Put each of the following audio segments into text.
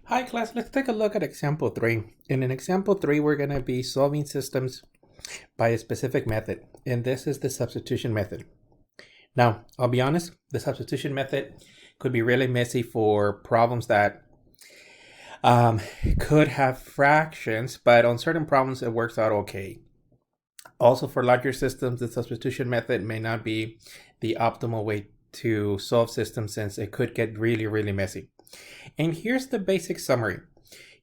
Hi class, let's take a look at example 3. In an example 3, we're going to be solving systems by a specific method, and this is the substitution method. Now, I'll be honest, the substitution method could be really messy for problems that could have fractions, but on certain problems it works out okay. Also, for larger systems, the substitution method may not be the optimal way to solve systems since it could get really messy. And here's the basic summary.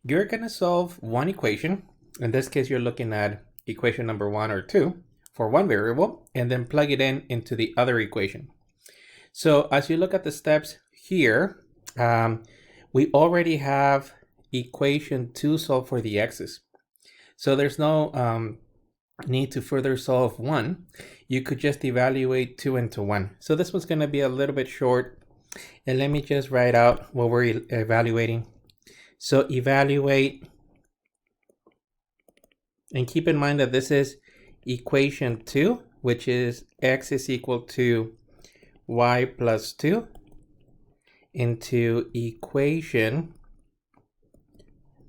You're going to solve one equation. In this case, you're looking at equation number 1 or 2 for one variable, and then plug it into the other equation. So as you look at the steps here, we already have equation 2 solved for the x's. So there's no need to further solve 1. You could just evaluate 2 into 1. So this one's going to be a little bit short. And let me just write out what we're evaluating. So evaluate, and keep in mind that this is equation 2, which is x is equal to y plus 2 into equation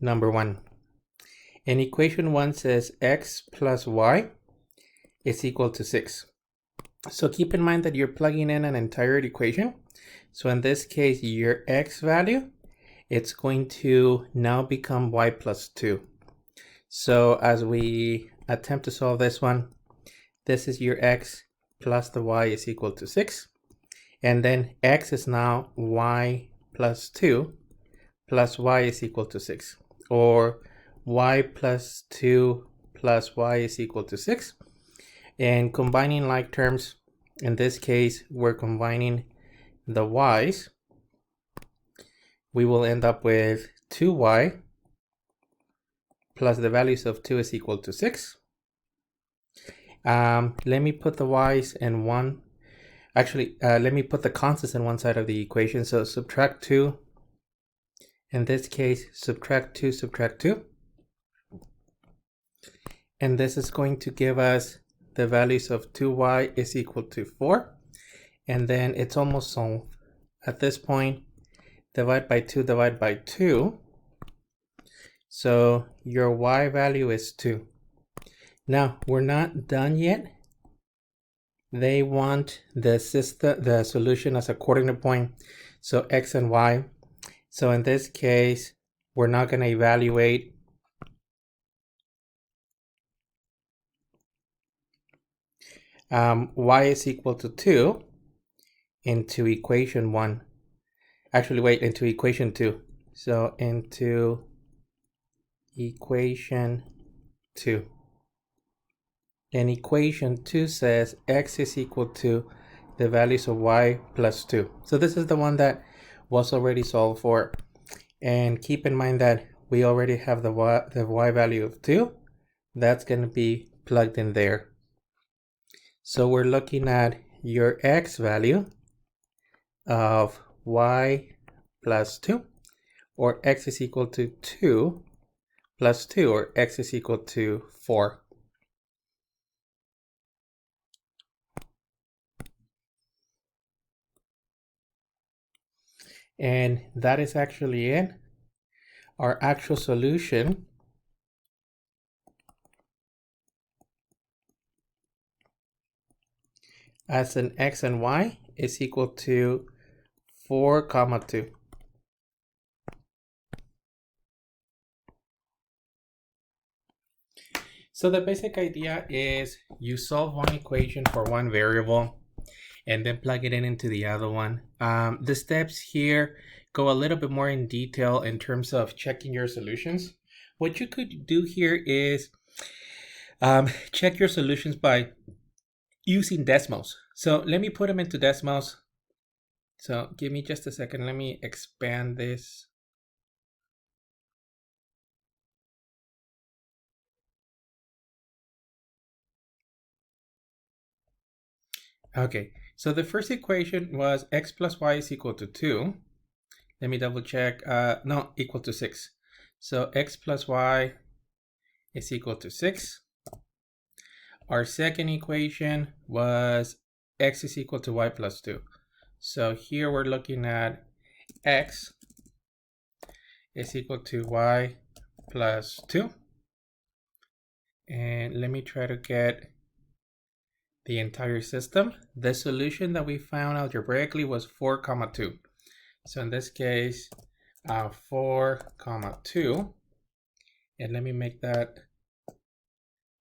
number 1. And equation 1 says x plus y is equal to 6. So keep in mind that you're plugging in an entire equation. So in this case, your x value, it's going to now become y plus 2. So as we attempt to solve this one, this is your x plus the y is equal to 6. And then x is now y plus 2 plus y is equal to 6. Or y plus 2 plus y is equal to 6. And combining like terms, in this case, we're combining the y's. We will end up with 2y plus the values of 2 is equal to 6. Let me put the y's in one. Actually, let me put the constants in one side of the equation. So subtract 2. In this case, subtract 2, subtract 2. And this is going to give us the values of 2y is equal to 4. And then it's almost solved. At this point, divide by 2, divide by 2. So your y value is 2. Now, we're not done yet. They want the solution as a coordinate point, so x and y. So in this case, we're not going to evaluate y is equal to 2 into equation 1. Actually, wait, into equation 2. So into equation 2. And equation 2 says x is equal to the values of y plus 2. So this is the one that was already solved for. And keep in mind that we already have the y value of 2. That's going to be plugged in there. So we're looking at your x value of y plus 2, or x is equal to 2 plus 2, or x is equal to 4. And that is actually it. Our actual solution as an x and y is equal to 4, 2. So the basic idea is you solve one equation for one variable and then plug it into the other one. The steps here go a little bit more in detail in terms of checking your solutions. What you could do here is check your solutions by using decimals. So let me put them into decimals. So give me just a second. Let me expand this. Okay, so the first equation was x plus y is equal to 2. Let me double check. No, equal to 6. So x plus y is equal to 6. Our second equation was x is equal to y plus 2. So here we're looking at x is equal to y plus 2. And let me try to get the entire system. The solution that we found algebraically was 4, 2. So in this case, 4, 2. And let me make that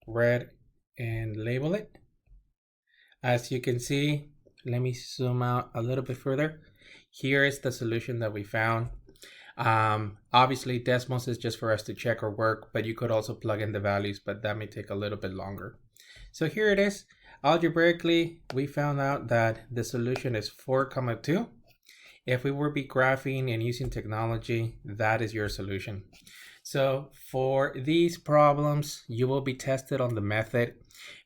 red and label it. As you can see, let me zoom out a little bit further. Here is the solution that we found. Obviously Desmos is just for us to check our work, but you could also plug in the values, but that may take a little bit longer. So here it is. Algebraically, we found out that the solution is 4, 2. If we were be graphing and using technology, that is your solution. So for these problems, you will be tested on the method.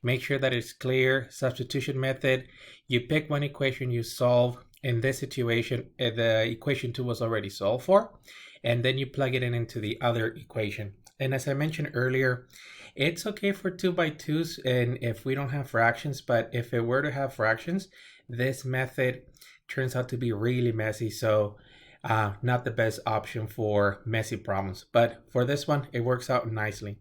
Make sure that it's clear. Substitution method, you pick one equation, you solve. In this situation, the equation 2 was already solved for, and then you plug it into the other equation. And as I mentioned earlier, it's okay for 2x2s and if we don't have fractions, but if it were to have fractions, this method turns out to be really messy. So not the best option for messy problems, but for this one, it works out nicely.